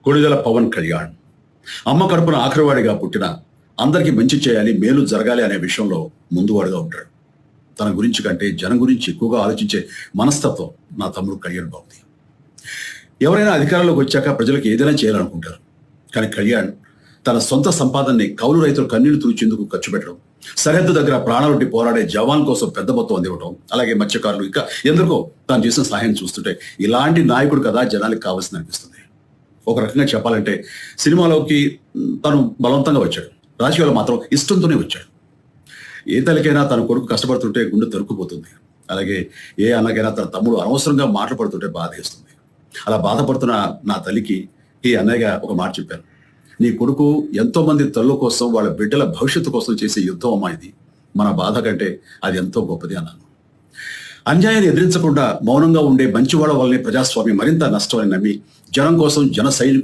కొణిదెల పవన్ కళ్యాణ్ అమ్మ కడుపున ఆఖరివాడిగా పుట్టిన అందరికీ మంచి చేయాలి, మేలు జరగాలి అనే విషయంలో ముందువాడుగా ఉంటాడు. తన గురించి కంటే జనం గురించి ఎక్కువగా ఆలోచించే మనస్తత్వం నా తమ్ముడు కళ్యాణ్ బాబుది. ఎవరైనా అధికారంలోకి వచ్చాక ప్రజలకు ఏదైనా చేయాలనుకుంటారు. కానీ కళ్యాణ్ తన సొంత సంపాదనని కౌలు రైతులు కన్నీళ్లు తుడిచేందుకు ఖర్చు పెట్టడం, సరిహద్దు దగ్గర ప్రాణాలొడ్డి పోరాడే జవాన్ కోసం పెద్ద మొత్తం అందివ్వడం, అలాగే మత్స్యకారులు ఇంకా ఎందరికో తాను చేసిన సహాయం చూస్తుంటే ఇలాంటి నాయకుడు కదా జనానికి కావాల్సింది అనిపిస్తుంది. ఒక రకంగా చెప్పాలంటే సినిమాలోకి తను బలవంతంగా వచ్చాడు, రాజకీయాలు మాత్రం ఇష్టంతోనే వచ్చాడు. ఏ తల్లికైనా తన కొడుకు కష్టపడుతుంటే గుండె తరుక్కుపోతుంది. అలాగే ఏ అన్నకైనా తన తమ్ముడు అనవసరంగా మాట్లాడుతుంటే బాధేస్తుంది. అలా బాధపడుతున్న నా తల్లికి ఈ అన్నయ్యగా ఒక మాట చెప్పాను. నీ కొడుకు ఎంతో మంది తల్లు కోసం, వాళ్ళ బిడ్డల భవిష్యత్తు కోసం చేసే యుద్ధం అమ్మా ఇది. మన బాధ కంటే అది ఎంతో గొప్పది అన్నాను. అన్యాయాన్ని ఎదిరించకుండా మౌనంగా ఉండే మంచివాళ్ళ వల్లనే ప్రజాస్వామ్యం మరింత నష్టమని నమ్మి జనం కోసం జన సైనికుడు